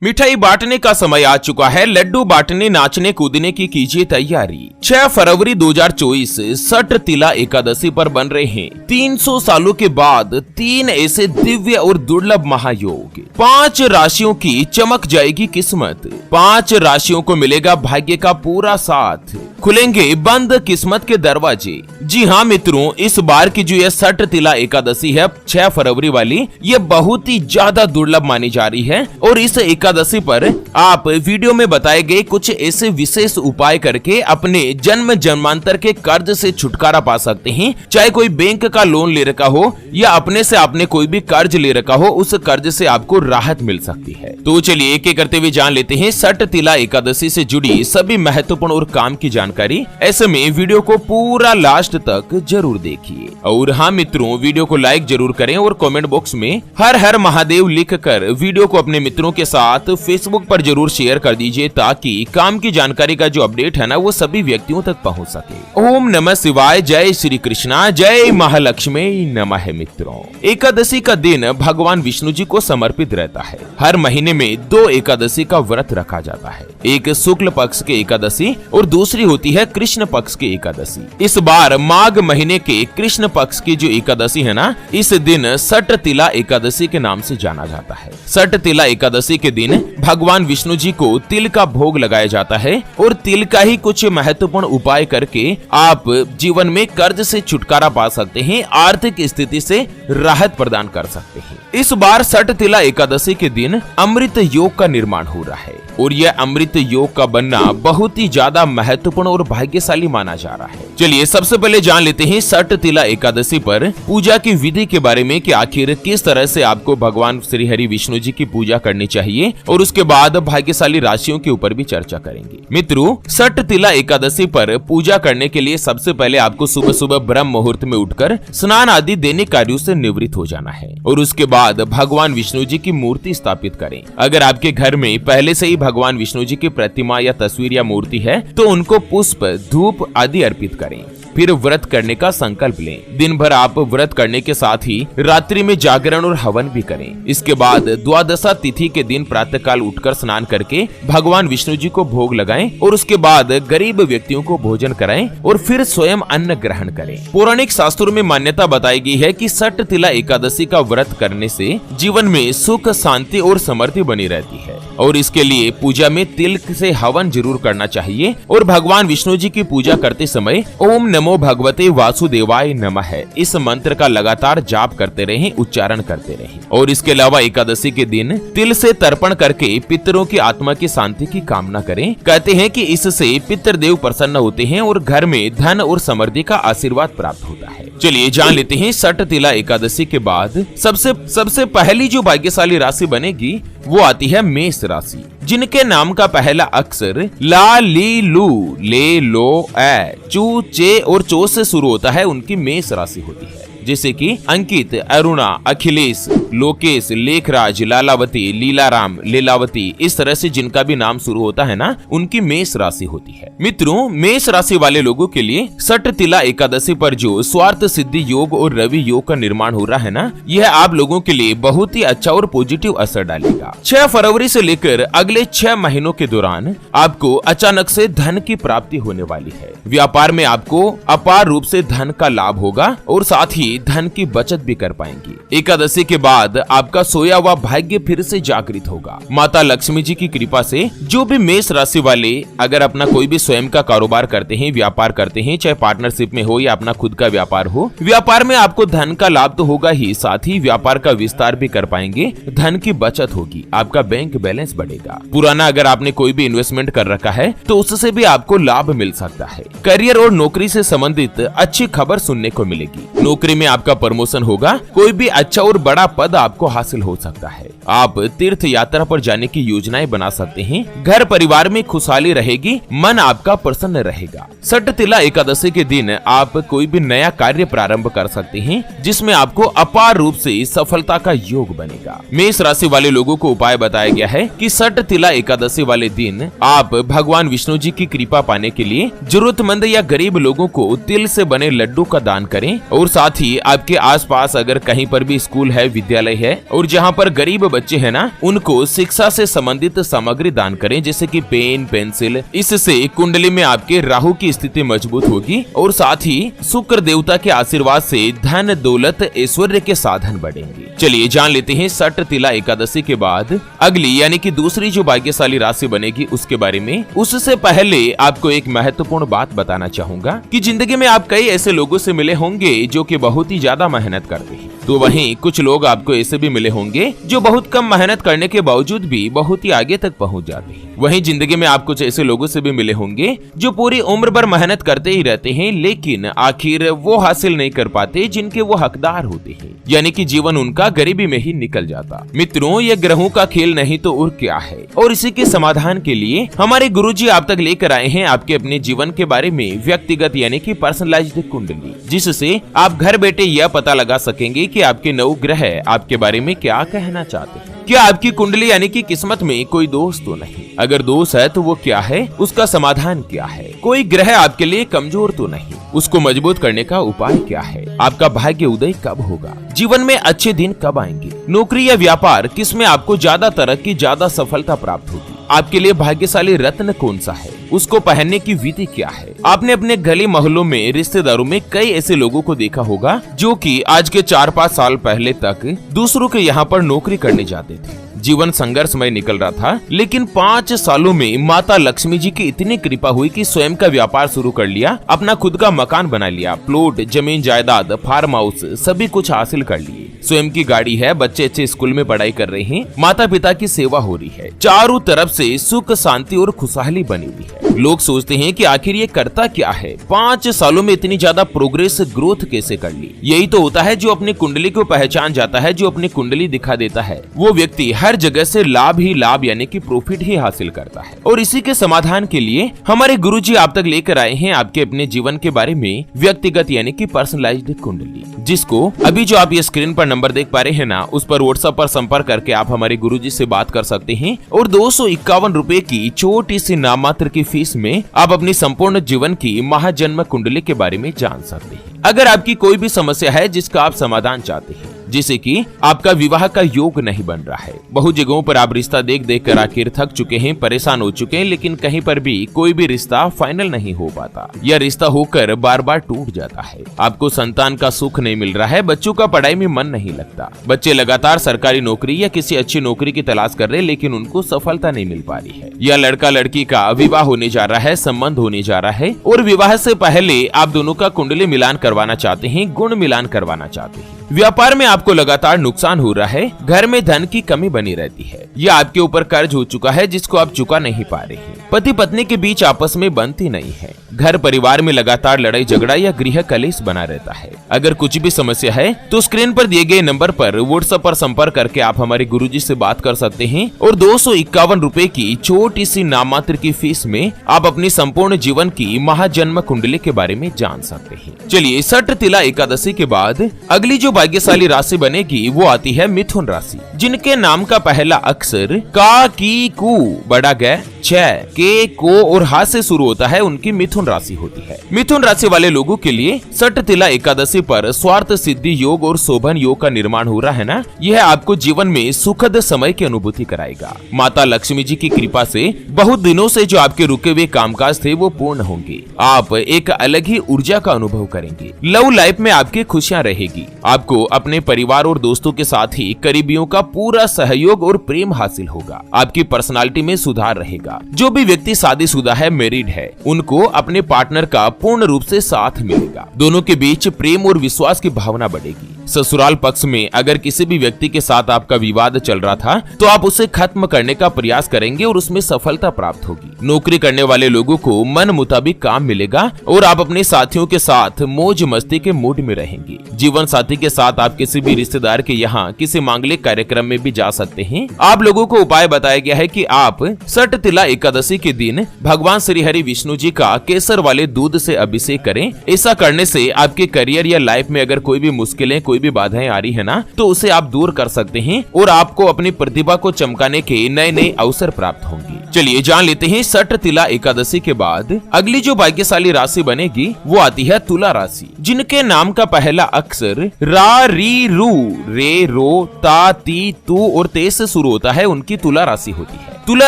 मिठाई बांटने का समय आ चुका है। लड्डू बांटने, नाचने कूदने की कीजिए तैयारी। 6 फरवरी 2024 सट तिला एकादशी पर बन रहे हैं 300 सालों के बाद 3 ऐसे दिव्य और दुर्लभ महायोग। 5 राशियों की चमक जाएगी किस्मत। 5 राशियों को मिलेगा भाग्य का पूरा साथ। खुलेंगे बंद किस्मत के दरवाजे। जी हाँ मित्रों, इस बार की जो यह सट तिला एकादशी है 6 फरवरी वाली, ये बहुत ही ज्यादा दुर्लभ मानी जा रही है। और इस एकादशी पर आप वीडियो में बताए गए कुछ ऐसे विशेष उपाय करके अपने जन्म जन्मांतर के कर्ज से छुटकारा पा सकते हैं। चाहे कोई बैंक का लोन ले रखा हो या अपने से आपने कोई भी कर्ज ले रखा हो, उस कर्ज से आपको राहत मिल सकती है। तो चलिए एक एक करते हुए जान लेते हैं सट तिला एकादशी से जुड़ी सभी महत्वपूर्ण और काम की जानकारी। ऐसे में वीडियो को पूरा लास्ट तक जरूर देखिए। और हाँ मित्रों, वीडियो को लाइक जरूर करें और कमेंट बॉक्स में हर हर महादेव लिखकर वीडियो को अपने मित्रों के साथ फेसबुक पर जरूर शेयर कर दीजिए, ताकि काम की जानकारी का जो अपडेट है ना, वो सभी व्यक्तियों तक पहुंच सके। ओम नमः शिवाय, जय श्री कृष्णा, जय महालक्ष्मी नमः। मित्रों, एकादशी का दिन भगवान विष्णु जी को समर्पित रहता है। हर महीने में 2 एकादशी का व्रत रखा जाता है। एक शुक्ल पक्ष के एकादशी और दूसरी होती है कृष्ण पक्ष की एकादशी। इस बार माघ महीने के कृष्ण पक्ष की जो एकादशी है ना, इस दिन सट तिला एकादशी के नाम से जाना जाता है। सट तिला एकादशी के दिन भगवान विष्णु जी को तिल का भोग लगाया जाता है और तिल का ही कुछ महत्वपूर्ण उपाय करके आप जीवन में कर्ज से छुटकारा पा सकते हैं, आर्थिक स्थिति से राहत प्रदान कर सकते हैं। इस बार सट तिला एकादशी के दिन अमृत योग का निर्माण हो रहा है और यह अमृत योग का बनना बहुत ही ज्यादा महत्वपूर्ण और भाग्यशाली माना जा रहा है। चलिए सबसे पहले जान लेते हैं सट तिला एकादशी पर पूजा की विधि के बारे में कि आखिर किस तरह से आपको भगवान श्री हरि विष्णु जी की पूजा करनी चाहिए, और उसके बाद भाग्यशाली राशियों के ऊपर भी चर्चा करेंगे। मित्रों, सट तिला एकादशी पर पूजा करने के लिए सबसे पहले आपको सुबह सुबह ब्रह्म मुहूर्त में उठकर स्नान आदि दैनिक कार्यों से निवृत्त हो जाना है और उसके बाद भगवान विष्णु जी की मूर्ति स्थापित करें। अगर आपके घर में पहले से ही भगवान विष्णु जी की प्रतिमा या तस्वीर या मूर्ति है तो उनको पुष्प, धूप आदि अर्पित करें। फिर व्रत करने का संकल्प लें। दिन भर आप व्रत करने के साथ ही रात्रि में जागरण और हवन भी करें। इसके बाद द्वादशा तिथि के दिन प्रातःकाल उठकर स्नान करके भगवान विष्णु जी को भोग लगाएं और उसके बाद गरीब व्यक्तियों को भोजन कराएं और फिर स्वयं अन्न ग्रहण करें। पौराणिक शास्त्रों में मान्यता बताई गई है कि सट तिला एकादशी का व्रत करने से जीवन में सुख, शांति और समृद्धि बनी रहती है और इसके लिए पूजा में तिल से हवन जरूर करना चाहिए और भगवान विष्णु जी की पूजा करते समय ओम नमो भगवते वासुदेवाय नमः इस मंत्र का लगातार जाप करते रहें, उच्चारण करते रहें। और इसके अलावा एकादशी के दिन तिल से तर्पण करके पितरों की आत्मा की शांति की कामना करें। कहते हैं कि इससे पितृदेव प्रसन्न होते हैं और घर में धन और समृद्धि का आशीर्वाद प्राप्त होता है। चलिए जान लेते हैं सट तिला एकादशी के बाद सबसे पहली जो भाग्यशाली राशि बनेगी वो आती है मेष राशि, जिनके नाम का पहला अक्षर ला, ली, लू, ले, लो, ए, चू, चे और चो से शुरू होता है, उनकी मेष राशि होती है। जैसे कि अंकित, अरुणा, अखिलेश, लोकेश, लेखराज, लालावती, लीलाराम, लीलावती, इस तरह से जिनका भी नाम शुरू होता है ना, उनकी मेष राशि होती है। मित्रों, मेष राशि वाले लोगों के लिए सट तिला एकादशी पर जो स्वार्थ सिद्धि योग और रवि योग का निर्माण हो रहा है ना, यह आप लोगों के लिए बहुत ही अच्छा और पॉजिटिव असर डालेगा। 6 फरवरी से लेकर अगले 6 महीनों के दौरान आपको अचानक से धन की प्राप्ति होने वाली है। व्यापार में आपको अपार रूप से धन का लाभ होगा और साथ ही धन की बचत भी कर पाएंगे। एकादशी के बाद आपका सोया हुआ भाग्य फिर से जागृत होगा। माता लक्ष्मी जी की कृपा से जो भी मेष राशि वाले अगर अपना कोई भी स्वयं का कारोबार करते हैं, व्यापार करते हैं, चाहे पार्टनरशिप में हो या अपना खुद का व्यापार हो, व्यापार में आपको धन का लाभ तो होगा ही, साथ ही व्यापार का विस्तार भी कर पाएंगे। धन की बचत होगी, आपका बैंक बैलेंस बढ़ेगा। पुराना अगर आपने कोई भी इन्वेस्टमेंट कर रखा है तो उससे भी आपको लाभ मिल सकता है। करियर और नौकरी से संबंधित अच्छी खबर सुनने को मिलेगी। नौकरी में आपका प्रमोशन होगा, कोई भी अच्छा और बड़ा पद आपको हासिल हो सकता है। आप तीर्थ यात्रा पर जाने की योजनाएं बना सकते हैं। घर परिवार में खुशहाली रहेगी, मन आपका प्रसन्न रहेगा। सट तिला एकादशी के दिन आप कोई भी नया कार्य प्रारंभ कर सकते हैं, जिसमें आपको अपार रूप से सफलता का योग बनेगा। मेष राशि वाले लोगों को उपाय बताया गया है कि सट तिला एकादशी वाले दिन आप भगवान विष्णु जी की कृपा पाने के लिए जरूरतमंद या गरीब लोगों को तिल से बने लड्डू का दान करें और साथ ही आपके आसपास अगर कहीं पर भी स्कूल है, विद्यालय है और जहां पर गरीब बच्चे हैं ना, उनको शिक्षा से संबंधित सामग्री दान करें, जैसे कि पेन, पेंसिल। इससे कुंडली में आपके राहु की स्थिति मजबूत होगी और साथ ही शुक्र देवता के आशीर्वाद से धन, दौलत, ऐश्वर्य के साधन बढ़ेंगे। चलिए जान लेते हैं सट तिला एकादशी के बाद अगली यानी कि दूसरी जो भाग्यशाली राशि बनेगी उसके बारे में। उससे पहले आपको एक महत्वपूर्ण बात बताना चाहूंगा कि जिंदगी में आप कई ऐसे लोगों से मिले होंगे जो कि बहुत ही ज्यादा मेहनत करते हैं, तो वहीं कुछ लोग आपको ऐसे भी मिले होंगे जो बहुत कम मेहनत करने के बावजूद भी बहुत ही आगे तक पहुंच जाते हैं। वहीं जिंदगी में आप कुछ ऐसे लोगों से भी मिले होंगे जो पूरी उम्र भर मेहनत करते ही रहते हैं, लेकिन आखिर वो हासिल नहीं कर पाते जिनके वो हकदार होते हैं, यानी कि जीवन उनका गरीबी में ही निकल जाता। मित्रों, ये ग्रहों का खेल नहीं तो और क्या है। और इसी के समाधान के लिए हमारे गुरुजी आप तक लेकर आए हैं आपके अपने जीवन के बारे में व्यक्तिगत यानी कि पर्सनलाइज्ड कुंडली, जिससे आप घर बैठे यह पता लगा सकेंगे कि आपके 9 ग्रह आपके बारे में क्या कहना चाहते हैं। क्या आपकी कुंडली यानी कि किस्मत में कोई दोष तो नहीं? अगर दोष है तो वो क्या है, उसका समाधान क्या है? कोई ग्रह आपके लिए कमजोर तो नहीं, उसको मजबूत करने का उपाय क्या है? आपका भाग्य उदय कब होगा? जीवन में अच्छे दिन कब आएंगे? नौकरी या व्यापार किसमें आपको ज्यादा तरक्की, ज्यादा सफलता प्राप्त होगी? आपके लिए भाग्यशाली रत्न कौन सा है? उसको पहनने की विधि क्या है? आपने अपने गली मोहल्लों में, रिश्तेदारों में कई ऐसे लोगों को देखा होगा जो कि आज के 4-5 साल पहले तक दूसरों के यहाँ पर नौकरी करने जाते थे। जीवन संघर्षमय निकल रहा था, लेकिन 5 सालों में माता लक्ष्मी जी की इतनी कृपा हुई कि स्वयं का व्यापार शुरू कर लिया, अपना खुद का मकान बना लिया, प्लॉट, जमीन जायदाद, फार्म हाउस सभी कुछ हासिल कर लिए। स्वयं की गाड़ी है, बच्चे अच्छे स्कूल में पढ़ाई कर रहे हैं, माता पिता की सेवा हो रही है, चारों तरफ से सुख, शांति और खुशहाली बनी हुई है। लोग सोचते हैं कि आखिर ये करता क्या है, 5 सालों में इतनी ज्यादा प्रोग्रेस, ग्रोथ कैसे कर ली? यही तो होता है जो अपनी कुंडली को पहचान जाता है, जो अपनी कुंडली दिखा देता है, वो व्यक्ति हर जगह से लाभ ही लाभ यानी कि प्रॉफिट ही हासिल करता है। और इसी के समाधान के लिए हमारे गुरुजी आप तक लेकर आए हैं आपके अपने जीवन के बारे में व्यक्तिगत यानी कि पर्सनलाइज्ड कुंडली, जिसको अभी जो आप ये स्क्रीन पर नंबर देख पा रहे हैं ना, उस पर व्हाट्सएप पर संपर्क करके आप हमारे गुरुजी से बात कर सकते हैं और 251 रुपए की छोटी सी नाममात्र की फीस में आप अपनी संपूर्ण जीवन की महाजन्म कुंडली के बारे में जान सकते हैं। अगर आपकी कोई भी समस्या है जिसका आप समाधान चाहते हैं, जैसे कि आपका विवाह का योग नहीं बन रहा है, बहुत जगहों पर आप रिश्ता देख देख कर आखिर थक चुके हैं, परेशान हो चुके हैं, लेकिन कहीं पर भी कोई भी रिश्ता फाइनल नहीं हो पाता, या रिश्ता होकर बार बार टूट जाता है। आपको संतान का सुख नहीं मिल रहा है, बच्चों का पढ़ाई में मन नहीं लगता, बच्चे लगातार सरकारी नौकरी या किसी अच्छी नौकरी की तलाश कर रहे हैं, लेकिन उनको सफलता नहीं मिल पा रही है, या लड़का लड़की का विवाह होने जा रहा है, संबंध होने जा रहा है और विवाह से पहले आप दोनों का कुंडली मिलान करवाना चाहते हैं, गुण मिलान करवाना चाहते हैं। व्यापार में आपको लगातार नुकसान हो रहा है, घर में धन की कमी बनी रहती है, या आपके ऊपर कर्ज हो चुका है जिसको आप चुका नहीं पा रहे हैं, पति पत्नी के बीच आपस में बनती नहीं है, घर परिवार में लगातार लड़ाई झगड़ा या गृह कलेश बना रहता है। अगर कुछ भी समस्या है तो स्क्रीन पर दिए गए नंबर पर व्हाट्सएप पर संपर्क करके आप हमारे गुरुजी से बात कर सकते हैं और 251 रुपए की छोटी सी नाममात्र की फीस में आप अपनी संपूर्ण जीवन की महाजन्म कुंडली के बारे में जान सकते हैं। चलिए, सट तिला एकादशी के बाद अगली जो भाग्यशाली राशि बनेगी वो आती है मिथुन राशि, जिनके नाम का पहला अक्षर का, की, कु, बड़ा ग, छ, के, को और हा से शुरू होता है, उनकी मिथुन राशि होती है। मिथुन राशि वाले लोगों के लिए सट तिला एकादशी पर स्वार्थ सिद्धि योग और शोभन योग का निर्माण हो रहा है ना, यह आपको जीवन में सुखद समय की अनुभूति कराएगा। माता लक्ष्मी जी की कृपा से बहुत दिनों से जो आपके रुके हुए कामकाज थे वो पूर्ण होंगे, आप एक अलग ही ऊर्जा का अनुभव करेंगे, लव लाइफ में आपकी खुशियां रहेगी, आपको अपने परिवार और दोस्तों के साथ ही करीबियों का पूरा सहयोग और प्रेम हासिल होगा, आपकी पर्सनालिटी में सुधार रहेगा। जो भी व्यक्ति शादीशुदा है, मैरिड है, उनको अपने पार्टनर का पूर्ण रूप से साथ मिलेगा, दोनों के बीच प्रेम और विश्वास की भावना बढ़ेगी। ससुराल पक्ष में अगर किसी भी व्यक्ति के साथ आपका विवाद चल रहा था तो आप उसे खत्म करने का प्रयास करेंगे और उसमें सफलता प्राप्त होगी। नौकरी करने वाले लोगों को मन मुताबिक काम मिलेगा और आप अपने साथियों के साथ मौज मस्ती के मूड में रहेंगे। जीवन साथी के साथ आप किसी भी रिश्तेदार के यहाँ किसी मांगलिक कार्यक्रम में भी जा सकते हैं। आप लोगों को उपाय बताया गया है कि आप सट तिला एकादशी के दिन भगवान श्री हरि विष्णु जी का केसर वाले दूध से अभिषेक करें। ऐसा करने से आपके करियर या लाइफ में अगर कोई भी मुश्किलें, कोई भी बाधाएं आ रही है ना, तो उसे आप दूर कर सकते हैं और आपको अपनी प्रतिभा को चमकाने के नए नए अवसर प्राप्त होंगे। चलिए जान लेते हैं सट तिला एकादशी के बाद अगली जो भाग्यशाली राशि बनेगी वो आती है तुला राशि, जिनके नाम का पहला अक्षर रा री रू रे रो ता ती तू और ते से शुरू होता है, उनकी तुला राशि होती है। तुला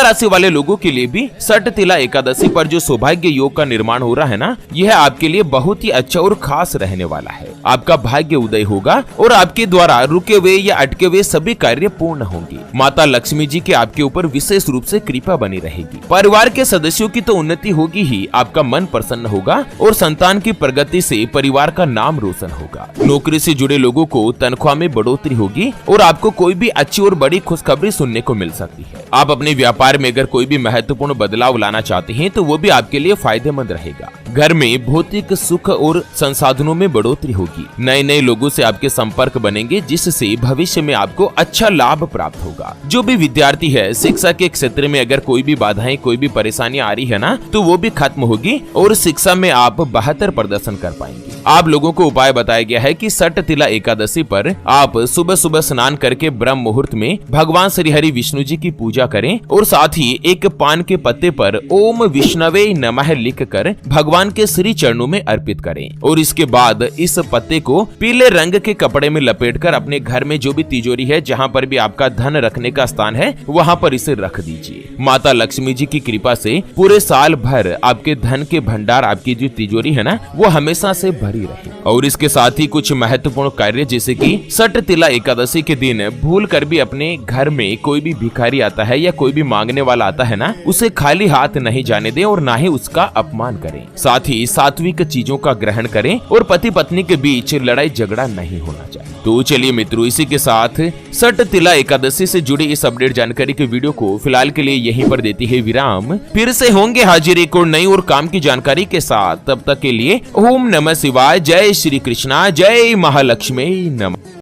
राशि वाले लोगों के लिए भी सट तिला एकादशी पर जो सौभाग्य योग का निर्माण हो रहा है ना, यह आपके लिए बहुत ही अच्छा और खास रहने वाला है। आपका भाग्य उदय होगा और आपके द्वारा रुके हुए या अटके हुए सभी कार्य पूर्ण होंगे। माता लक्ष्मी जी के आपके ऊपर विशेष रूप से कृपा बनी रहेगी। परिवार के सदस्यों की तो उन्नति होगी ही, आपका मन प्रसन्न होगा और संतान की प्रगति से परिवार का नाम रोशन होगा। नौकरी से जुड़े लोगों को तनख्वाह में बढ़ोतरी होगी और आपको कोई भी अच्छी और बड़ी खुशखबरी सुनने को मिल सकती है। आप अपने व्यापार में अगर कोई भी महत्वपूर्ण बदलाव लाना चाहते हैं तो वो भी आपके लिए फायदेमंद रहेगा। घर में भौतिक सुख और संसाधनों में बढ़ोतरी होगी। नए नए लोगों से आपके संपर्क बनेंगे, जिससे भविष्य में आपको अच्छा लाभ प्राप्त होगा। जो भी विद्यार्थी है, शिक्षा के क्षेत्र में अगर कोई भी बाधाएं, कोई भी परेशानी आ रही है ना, तो वो भी खत्म होगी और शिक्षा में आप बेहतर प्रदर्शन कर पाएंगे। आप लोगों को उपाय बताया गया है कि सट तिला एकादशी पर आप सुबह सुबह स्नान करके ब्रह्म मुहूर्त में भगवान श्री हरि विष्णु जी की पूजा करें और साथ ही एक पान के पत्ते पर ओम विष्णवे नमः लिखकर भगवान के श्री चरणों में अर्पित करें और इसके बाद इस पत्ते को पीले रंग के कपड़े में लपेटकर अपने घर में जो भी तिजोरी है, जहाँ पर भी आपका धन रखने का स्थान है, वहाँ पर इसे रख दीजिए। माता लक्ष्मी जी की कृपा से पूरे साल भर आपके धन के भंडार, आपकी जो तिजोरी है ना, वो हमेशा से भरी रहे। और इसके साथ ही कुछ महत्वपूर्ण कार्य, जैसे कि सट तिला एकादशी के दिन भूल कर भी अपने घर में कोई भी भिखारी आता है या कोई भी मांगने वाला आता है ना, उसे खाली हाथ नहीं जाने दें और ना ही उसका अपमान करें। साथ ही सात्विक चीजों का ग्रहण करें और पति पत्नी के बीच लड़ाई झगड़ा नहीं होना चाहिए। तो चलिए मित्रों, इसी के साथ सट तिला एकादशी से जुड़ी इस अपडेट जानकारी के वीडियो को फिलहाल के लिए यहीं पर देती है विराम। फिर से होंगे हाजिर एक और नई और काम की जानकारी के साथ। तब तक के लिए ओम नमः शिवाय, जय श्री कृष्णा, जय महालक्ष्मी नमः।